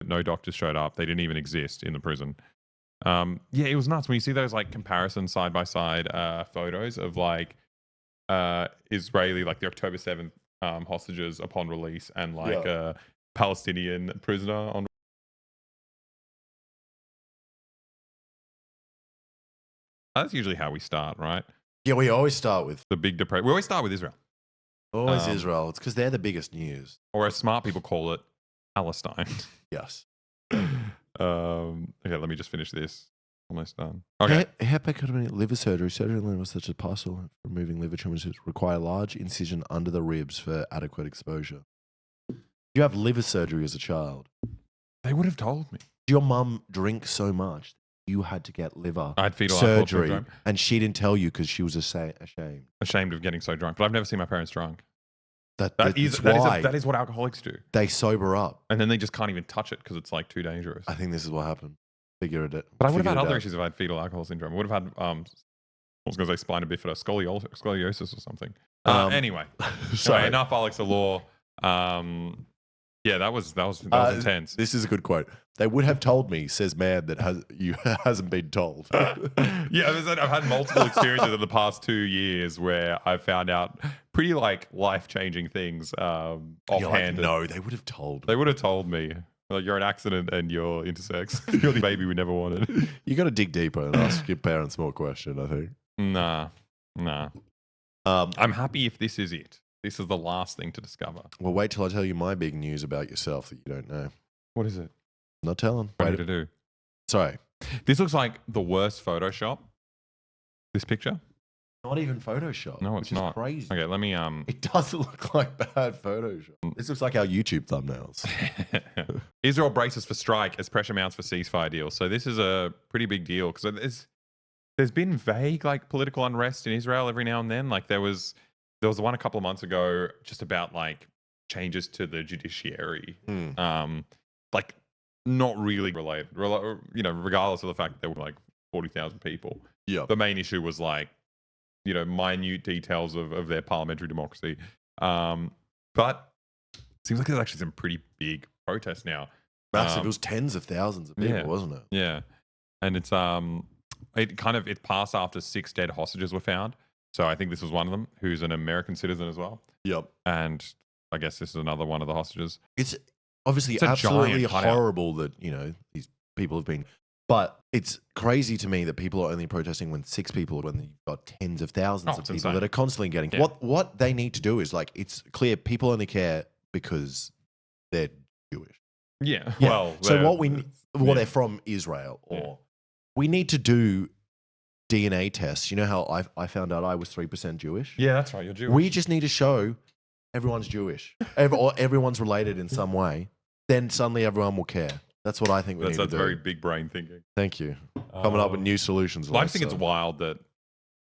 No doctors showed up. They didn't even exist in the prison. Yeah, it was nuts when you see those like comparison side by side photos of like Israeli, like the October 7th hostages upon release, and like a Palestinian prisoner on. That's usually how we start, right? Yeah, we always start with The big depression. We always start with Israel. always Israel. It's because they're the biggest news. Or as smart people call it, Palestine. Yes. Okay, let me just finish this. Almost done. Okay. Hepatotomy liver surgery. Surgery on liver such as partial removing liver tumors require large incision under the ribs for adequate exposure. You have liver surgery as a child. They would have told me. Your mum drink so much you had to get liver I had fetal alcohol surgery, syndrome. and she didn't tell you because she was ashamed. Ashamed of getting so drunk, but I've never seen my parents drunk. That is why that is what alcoholics do. they sober up. And then they just can't even touch it because it's like too dangerous. I think this is what happened. Figure it out. But I would have had other issues if I had fetal alcohol syndrome. I would have had, I was going to say spina bifida, scoliosis or something. Anyway, sorry. Enough Alex Allure. Yeah, that was intense. This is a good quote. They would have told me, says man that hasn't been told. Yeah, I've had multiple experiences in the past 2 years where I've found out pretty like life-changing things offhand. Like, no, they would have told me. They would have told me. Like, you're an accident and you're intersex. You're the baby we never wanted. You got to dig deeper and ask your parents more questions, I think. Nah. I'm happy if this is it. This is the last thing to discover. Well, wait till I tell you my big news about yourself that you don't know. What is it? Not telling. What to do? Sorry. This looks like the worst Photoshop. This picture? Not even Photoshop. No, it's not. Crazy. Okay, let me It doesn't look like bad Photoshop. This looks like our YouTube thumbnails. Israel braces for strike as pressure mounts for ceasefire deal. So this is a pretty big deal because there's been vague like political unrest in Israel every now and then. Like there was the one a couple of months ago just about like changes to the judiciary. Like not really related, regardless of the fact that there were like 40,000 people. Yeah. The main issue was like, minute details of their parliamentary democracy. But it seems like there's actually some pretty big protests now. Massive. It was tens of thousands of people, wasn't it? Yeah. And it's it passed after 6 dead hostages were found. So I think this was one of them, who's an American citizen as well. Yep. And I guess this is another one of the hostages. It's obviously absolutely horrible that, these people have been. But it's crazy to me that people are only protesting when 6 people, when you've got tens of thousands of people insane. that are constantly getting. Yeah. What they need to do is like, it's clear people only care because they're Jewish. Yeah. Well, so they're from Israel, or we need to do DNA tests. You know how I found out I was 3% Jewish? Yeah, that's right. You're Jewish. We just need to show everyone's Jewish, or everyone's related in some way. Then suddenly everyone will care. That's what I think we need to do. That's very big brain thinking. Thank you. Coming up with new solutions. I just think it's wild that,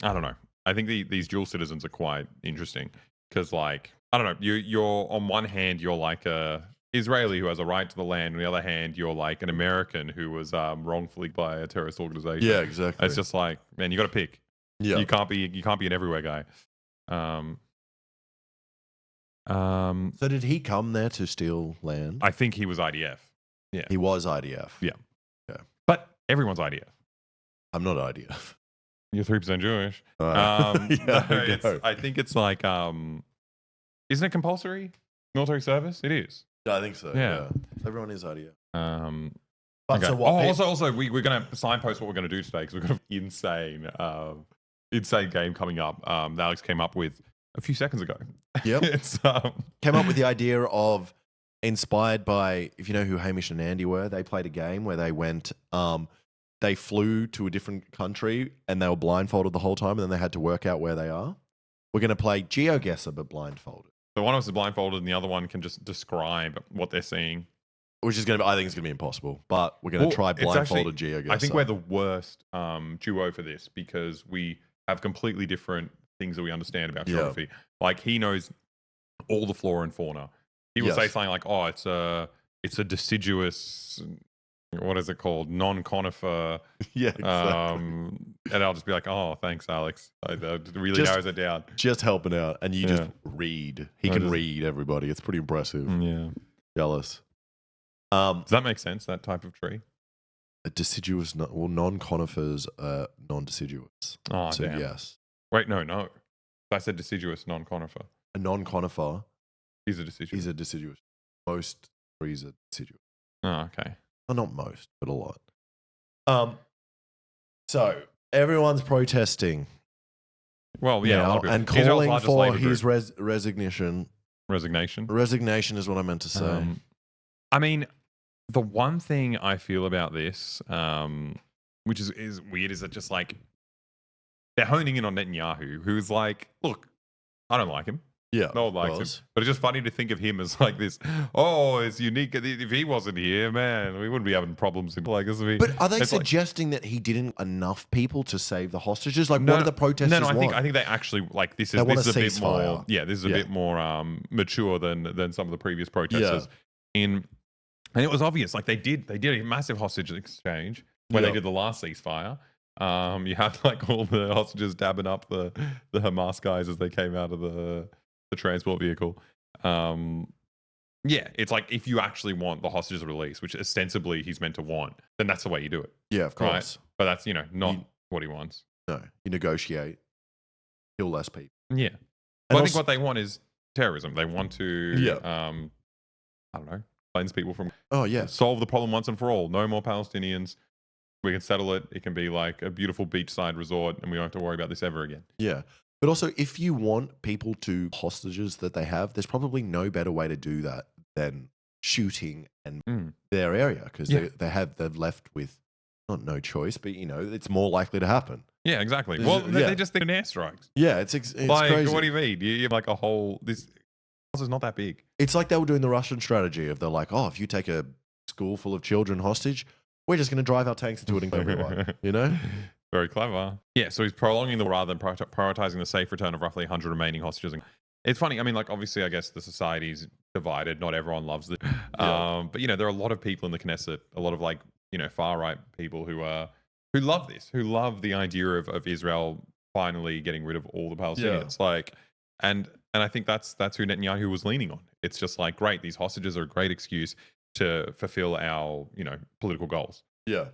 I don't know. I think these dual citizens are quite interesting because, like, I don't know. You're on one hand, you're like a Israeli who has a right to the land. On the other hand, you're like an American who was wrongfully by a terrorist organization. Yeah, exactly. It's just like, man, you got to pick. Yeah, you can't be an everywhere guy. So did he come there to steal land? I think he was IDF. Yeah, he was IDF. Yeah. But everyone's IDF. I'm not IDF. You're 3% Jewish. I think it's like, isn't it compulsory military service? It is. I think so. Yeah. Everyone is IDF. But so what? Also, we're going to signpost what we're going to do today because we've got an insane game coming up. That Alex came up with a few seconds ago. Yep. It's came up with the idea of, inspired by, if you know who Hamish and Andy were, they played a game where they went, they flew to a different country and they were blindfolded the whole time, and then they had to work out where they are. We're going to play GeoGuessr, but blindfolded. So one of us is blindfolded and the other one can just describe what they're seeing. Which is going to be, I think it's going to be impossible, but we're going to try blindfolded GeoGuessr. I think we're the worst duo for this because we have completely different things that we understand about geography. Like he knows all the flora and fauna. He will say something like, "Oh, it's a deciduous, what is it called? Non-conifer." Yeah, exactly. And I'll just be like, "Oh, thanks, Alex." That really narrows it down. Just helping out, and you just read. He can read everybody. It's pretty impressive. Yeah, jealous. Does that make sense? That type of tree? A deciduous, non-conifers are non-deciduous. Oh, So damn. yes, Wait, no. I said deciduous, non-conifer. a non-conifer He's a deciduous. is a deciduous. Most trees are deciduous. Oh, okay. Well, not most, but a lot. So everyone's protesting Well, yeah, a lot now of people. and Israel's calling largest for labor his group. resignation. Resignation. Resignation is what I meant to say. I mean, the one thing I feel about this, which is weird, is that just like they're honing in on Netanyahu, who's like, look, I don't like him. Yeah, No one likes him. But it's just funny to think of him as like this, oh, it's unique. If he wasn't here, man, we wouldn't be having problems. Like, this would be, But are they it's like- suggesting that he didn't enough people to save the hostages? Like, No, what do the protesters No, I want? think they actually like this They is want this is a a bit more. ceasefire. Yeah, this is a bit more mature than some of the previous protesters. And it was obvious, like they did a massive hostage exchange where they did the last ceasefire. You had like all the hostages dabbing up the Hamas guys as they came out of the transport vehicle. Yeah, it's like if you actually want the hostages released, which ostensibly he's meant to want, then that's the way you do it. Yeah, of course. But that's not what he wants. No, you negotiate, kill less people. Yeah. Well, I think what they want is terrorism. They want to, I don't know, cleanse people from. Oh yeah, solve the problem once and for all. No more Palestinians. We can settle it. It can be like a beautiful beachside resort, and we don't have to worry about this ever again. Yeah. But also, if you want people to hostages that they have, there's probably no better way to do that than shooting and their area, because they're left with not no choice, but it's more likely to happen. Yeah, exactly. Well, they just think of airstrikes. Yeah, it's like crazy. What do you mean? You have like a whole this is not that big. It's like they were doing the Russian strategy of they're like, oh, if you take a school full of children hostage, we're just going to drive our tanks into it and kill everyone. Very clever. Yeah, so he's prolonging the war rather than prioritizing the safe return of roughly 100 remaining hostages. It's funny. I mean, like, obviously, I guess the society's divided. Not everyone loves it. But, there are a lot of people in the Knesset, a lot of, like, far-right people who love this, who love the idea of Israel finally getting rid of all the Palestinians. Like, and I think that's who Netanyahu was leaning on. It's just like, great, these hostages are a great excuse to fulfill our, political goals. Yeah.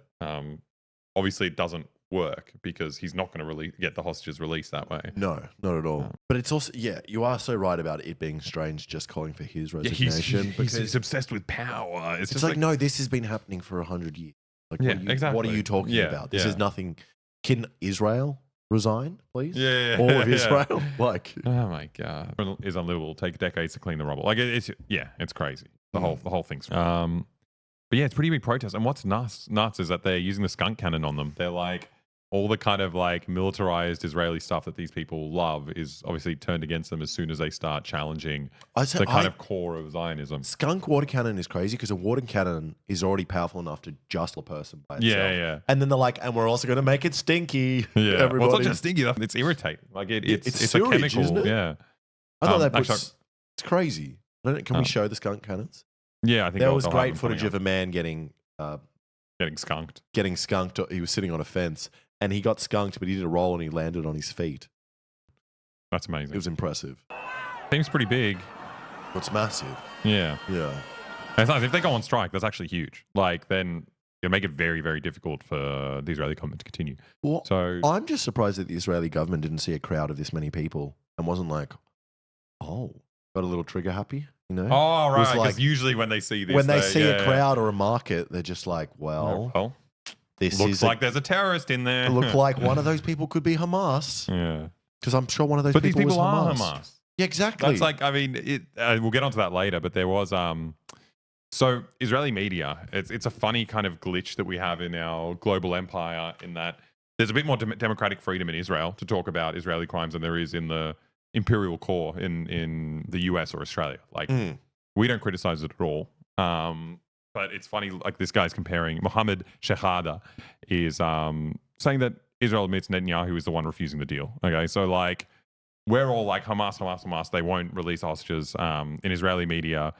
Obviously, it doesn't work because he's not going to get the hostages released that way. No, not at all. But it's also, you are so right about it being strange just calling for his resignation. He's obsessed with power. It's just like, no, this has been happening for 100 years. Like, exactly. What are you talking about? This is nothing. Can Israel resign, please? Yeah. All of Israel? Like, oh my God. It's unlivable. It'll take decades to clean the rubble. Like, it's crazy. The whole thing's but yeah, it's pretty big protest. And what's nuts is that they're using the skunk cannon on them. They're like, all the kind of like militarized Israeli stuff that these people love is obviously turned against them as soon as they start challenging the kind of core of Zionism. Skunk water cannon is crazy because a water cannon is already powerful enough to just a person by itself. Yeah. And then they're like, and we're also going to make it stinky. Yeah. Everybody. Well, it's not just stinky. It's irritating. Like it's sewage, a chemical. Isn't it? Yeah. I thought it's crazy. Can we show the skunk cannons? Yeah, I think there was great footage of a man getting skunked. Getting skunked. He was sitting on a fence and he got skunked, but he did a roll and he landed on his feet. That's amazing. It was impressive. Seems pretty big. It's massive. Yeah. Yeah. And if they go on strike, that's actually huge. Like, then it'll make it very, very difficult for the Israeli government to continue. Well, so I'm just surprised that the Israeli government didn't see a crowd of this many people and wasn't like, oh, got a little trigger happy. Oh, right. Because usually when they see this, when they see a crowd or a market, they're just like, well, this looks like there's a terrorist in there. It looked like one of those people could be Hamas. Yeah. Because I'm sure one of those but people these people was are Hamas. Yeah, exactly. That's like, I mean, we'll get onto that later, but there was, so Israeli media, it's a funny kind of glitch that we have in our global empire in that there's a bit more democratic freedom in Israel to talk about Israeli crimes than there is in the imperial core in the US or Australia. Like, we don't criticize it at all. But it's funny, like this guy's comparing, Mohammed Shehada is saying that Israel admits Netanyahu is the one refusing the deal. Okay, so like, we're all like, Hamas, they won't release hostages. In Israeli media,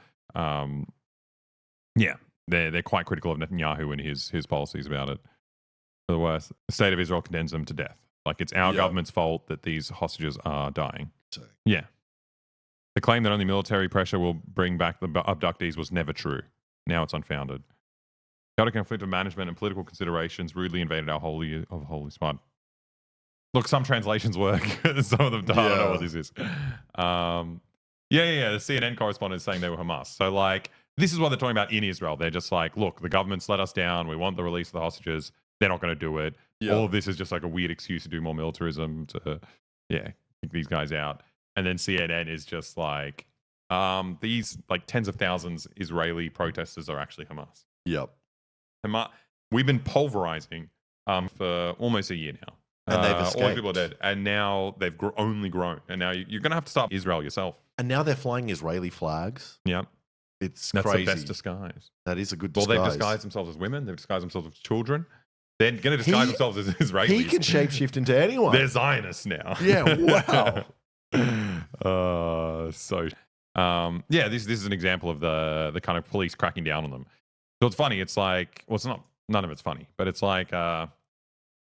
they're quite critical of Netanyahu and his policies about it. For the worst, the state of Israel condemns them to death. Like, it's our government's fault that these hostages are dying. Yeah. The claim that only military pressure will bring back the abductees was never true. Now it's unfounded. Chaotic conflict of management and political considerations rudely invaded our holy spot. Look, some translations work. Some of them don't. I don't know what this is. The CNN correspondent is saying they were Hamas. So, like, this is what they're talking about in Israel. They're just like, look, the government's let us down. We want the release of the hostages. They're not going to do it. Yeah. All of this is just like a weird excuse to do more militarism to, kick these guys out. And then CNN is just like, these like tens of thousands Israeli protesters are actually Hamas. Yep. We've been pulverizing for almost a year now. And they've escaped. All the people are dead. And now they've only grown. And now you're going to have to stop Israel yourself. And now they're flying Israeli flags. Yep. That's crazy. That's the best disguise. That is a good disguise. Well, they've disguised themselves as women. They've disguised themselves as children. They're going to disguise themselves as Israelis. He can shapeshift into anyone. They're Zionists now. Yeah, wow. This is an example of the kind of police cracking down on them. So it's funny. It's like, well, it's not, none of it's funny, but it's like,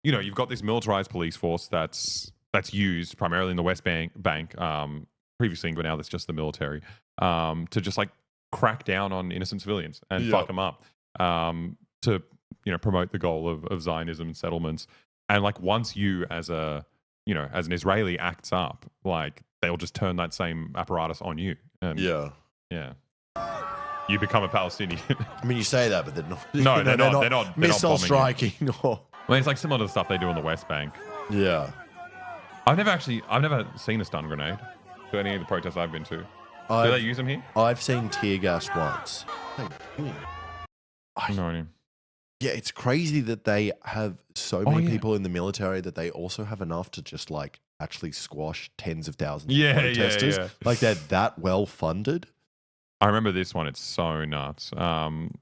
you've got this militarized police force that's used primarily in the West Bank, previously, but now that's just the military, to just like crack down on innocent civilians and fuck them up, to promote the goal of Zionism and settlements. And like once you as an Israeli acts up, like they'll just turn that same apparatus on you. And you become a Palestinian. I mean, you say that, but they're not. No, they're not missile striking. I mean, it's like similar to the stuff they do on the West Bank. Yeah. I've never seen a stun grenade to any of the protests I've been to. Do they use them here? I've seen tear gas once. No idea. Yeah, it's crazy that they have so many people in the military that they also have enough to just like actually squash tens of thousands of protesters. Yeah. Like they're that well funded. I remember this one. It's so nuts.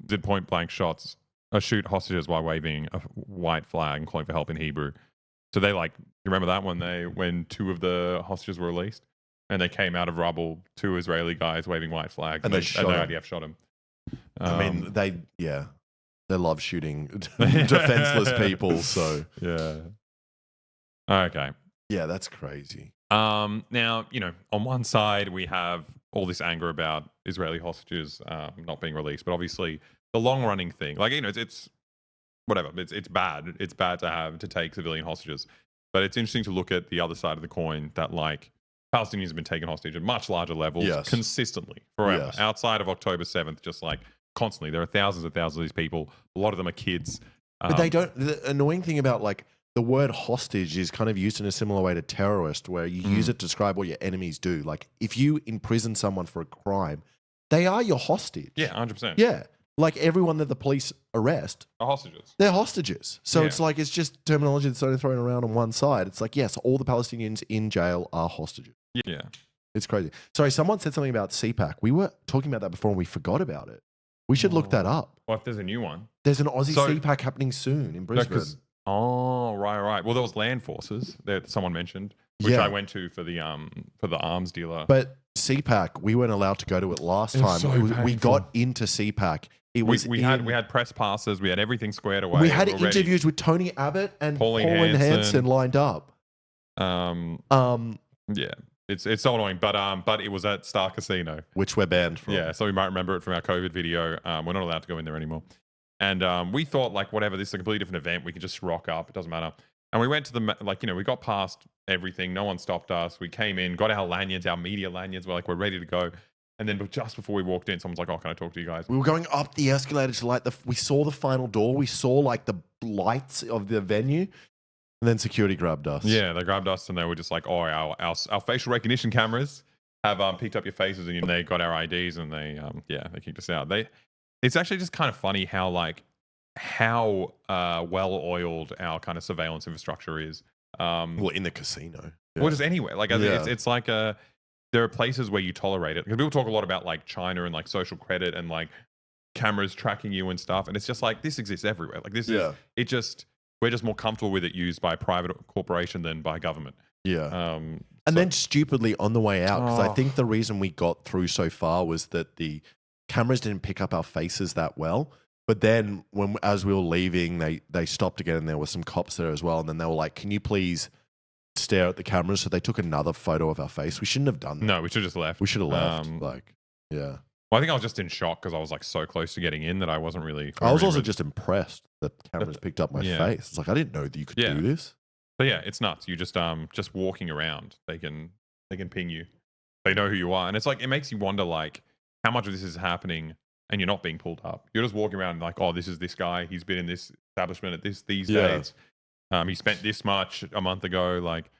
Did point blank shots, shoot hostages while waving a white flag and calling for help in Hebrew. So they you remember that when two of the hostages were released and they came out of rubble, two Israeli guys waving white flags and the IDF shot him. I mean, they love shooting defenseless people. So yeah. Okay. Yeah, that's crazy. Now, on one side we have all this anger about Israeli hostages not being released, but obviously the long-running thing, it's whatever. It's bad. It's bad to take civilian hostages, but it's interesting to look at the other side of the coin that Palestinians have been taken hostage at much larger levels consistently forever. Yes. Outside of October 7th, just constantly, there are thousands and thousands of these people. A lot of them are kids. But they don't. The annoying thing about the word hostage is kind of used in a similar way to terrorist, where you use it to describe what your enemies do. Like if you imprison someone for a crime, they are your hostage. Yeah, 100%. Yeah. Like everyone that the police arrest are hostages. They're hostages. So it's just terminology that's only thrown around on one side. It's like, yes, all the Palestinians in jail are hostages. Yeah. It's crazy. Sorry, someone said something about CPAC. We were talking about that before and we forgot about it. We should look that up. Well, if there's a new one. There's an Aussie CPAC happening soon in Brisbane. Right. Well, there was land forces that someone mentioned, which I went to for the arms dealer. But CPAC, we weren't allowed to go to it last time. We got into CPAC. We had press passes. We had everything squared away. We had interviews with Tony Abbott and Pauline Hanson lined up. Yeah. It's so annoying, but it was at Star Casino, which we're banned from. Yeah, so we might remember it from our COVID video. We're not allowed to go in there anymore, and we thought whatever, this is a completely different event. We can just rock up. It doesn't matter. And we went to we got past everything. No one stopped us. We came in, got our lanyards, our media lanyards. We're we're ready to go. And then just before we walked in, someone's like, "Oh, can I talk to you guys?" We were going up the escalator to we saw the final door. We saw the lights of the venue. And then security grabbed us. Yeah, they grabbed us and they were just like, "Oh, our facial recognition cameras have picked up your faces," and they got our IDs and they kicked us out. It's actually just kind of funny how well oiled our kind of surveillance infrastructure is. Well, in the casino, or just anywhere. It's like there are places where you tolerate it because people talk a lot about China and social credit and cameras tracking you and stuff, and it's just this exists everywhere. We're just more comfortable with it used by a private corporation than by government. Yeah. And then stupidly on the way out, because I think the reason we got through so far was that the cameras didn't pick up our faces that well. But then as we were leaving, they stopped again and there were some cops there as well. And then they were like, "Can you please stare at the cameras?" So they took another photo of our face. We shouldn't have done that. No, we should have just left. We should have left. Yeah. Well, I think I was just in shock because I was like so close to getting in that I wasn't really. I was also just impressed that cameras picked up my yeah. face. It's like I didn't know that you could Yeah. do this. So yeah, it's nuts. You just walking around, they can ping you. They know who you are, and it's like it makes you wonder like how much of this is happening, and you're not being pulled up. You're just walking around like, oh, this is this guy. He's been in this establishment at these dates. He spent this much a month ago. Like,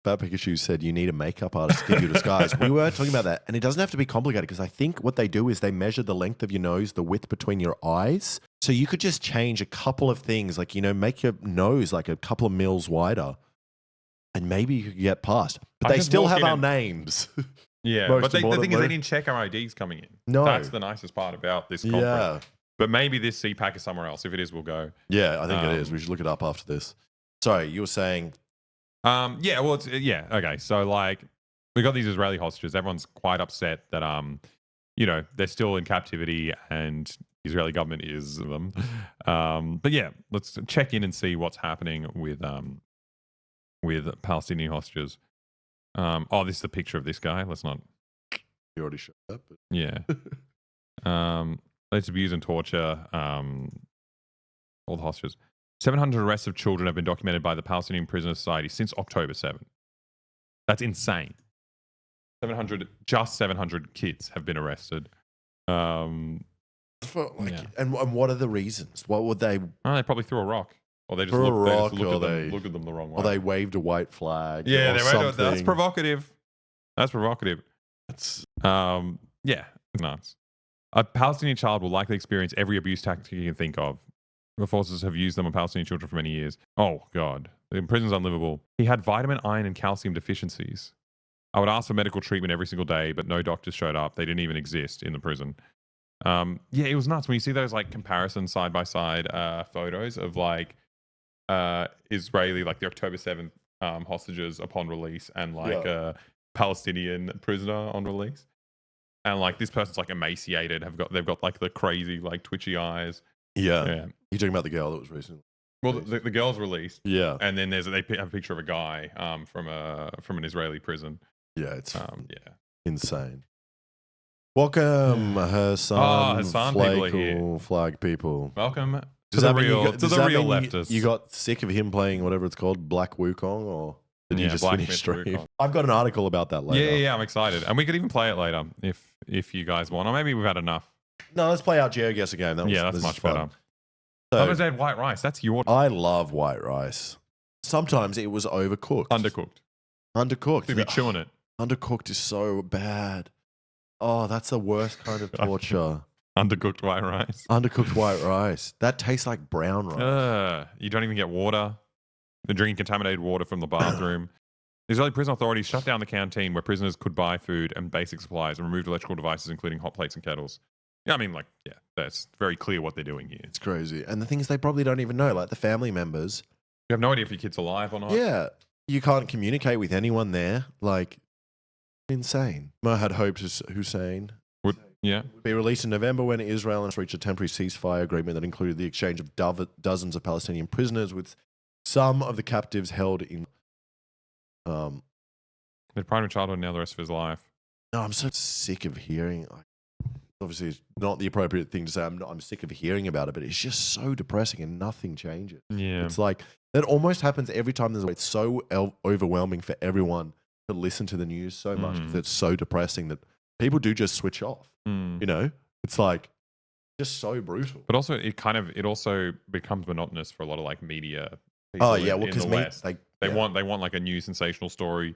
Fat Pikachu said, you need a makeup artist to give you a disguise. We were talking about that. And it doesn't have to be complicated because I think what they do is they measure the length of your nose, the width between your eyes. So you could just change a couple of things, like, make your nose like a couple of mils wider and maybe you could get past. But they still have our names. Yeah, but the thing is they didn't check our IDs coming in. No. That's the nicest part about this conference. Yeah. But maybe this CPAC is somewhere else. If it is, we'll go. Yeah, I think it is. We should look it up after this. Sorry, you were saying... Yeah, well, okay. So, like, we got these Israeli hostages. Everyone's quite upset that, they're still in captivity and the Israeli government is them. But yeah, let's check in and see what's happening with Palestinian hostages. This is a picture of this guy. Let's not. You already showed that. But... Yeah. Let's abuse and torture all the hostages. 700 arrests of children have been documented by the Palestinian Prisoner Society since October 7. That's insane. 700 kids have been arrested. And what are the reasons? What would they... Oh, they probably threw a rock. Or they just looked at them the wrong way. Or they waved a white flag. Yeah, something. That's provocative. It's nuts. A Palestinian child will likely experience every abuse tactic you can think of. The forces have used them on Palestinian children for many years. Oh, God. The prison's unlivable. He had vitamin, iron, and calcium deficiencies. I would ask for medical treatment every single day, but no doctors showed up. They didn't even exist in the prison. It was nuts when you see those like comparison side-by-side photos of like Israeli, like the October 7th hostages upon release and like a Palestinian prisoner on release. And like this person's like emaciated, they've got like the crazy like twitchy eyes. Yeah. You're talking about the girl that was recently. Well, the girl's released. Yeah. And then they have a picture of a guy from an Israeli prison. Yeah, it's insane. Welcome, Hassan. People are here. Flag people. Welcome to the real leftists. You got sick of him playing whatever it's called, Black Wukong, or did you just finish stream? Wukong. I've got an article about that later. Yeah, I'm excited. And we could even play it later if you guys want. Or maybe we've had enough. No, let's play our GeoGuessr game. That's much better. So, I was saying white rice. That's your... I love white rice. Sometimes it was overcooked. Undercooked. You'd be chewing it. Undercooked is so bad. Oh, that's the worst kind of torture. Undercooked white rice. Undercooked white rice. That tastes like brown rice. You don't even get water. They're drinking contaminated water from the bathroom. The Israeli prison authorities shut down the canteen where prisoners could buy food and basic supplies and removed electrical devices, including hot plates and kettles. Yeah, I mean, that's very clear what they're doing here. It's crazy. And the thing is, they probably don't even know, like the family members. You have no idea if your kid's alive or not. Yeah. You can't communicate with anyone there. Like, insane. Mo had hoped Hussein would be released in November when Israel reached a temporary ceasefire agreement that included the exchange of dozens of Palestinian prisoners with some of the captives held in... The pride of childhood and now the rest of his life. No, I'm so sick of hearing... Obviously, it's not the appropriate thing to say. I'm sick of hearing about it, but it's just so depressing and nothing changes. Yeah. It's like, that almost happens every time it's so overwhelming for everyone to listen to the news so much because it's so depressing that people do just switch off. It's like just so brutal. But also, it also becomes monotonous for a lot of like media. Oh yeah, well, because they want like a new sensational story,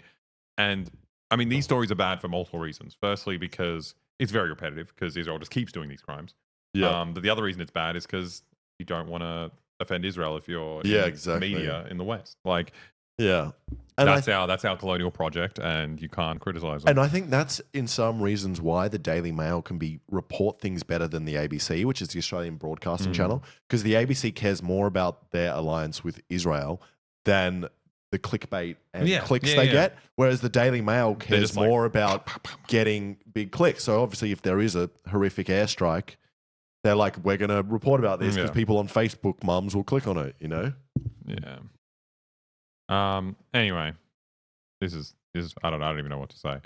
and I mean these stories are bad for multiple reasons. Firstly, because it's very repetitive because Israel just keeps doing these crimes. Yeah. But the other reason it's bad is because you don't want to offend Israel if you're media in the West. Like, and that's our colonial project, and you can't criticize them. And I think that's in some reasons why the Daily Mail can report things better than the ABC, which is the Australian Broadcasting Channel, because the ABC cares more about their alliance with Israel than the clickbait and clicks they get, whereas the Daily Mail cares more about getting big clicks. So obviously, if there is a horrific airstrike, they're like, we're going to report about this because people on Facebook mums will click on it, Yeah. Anyway, this is I don't even know what to say.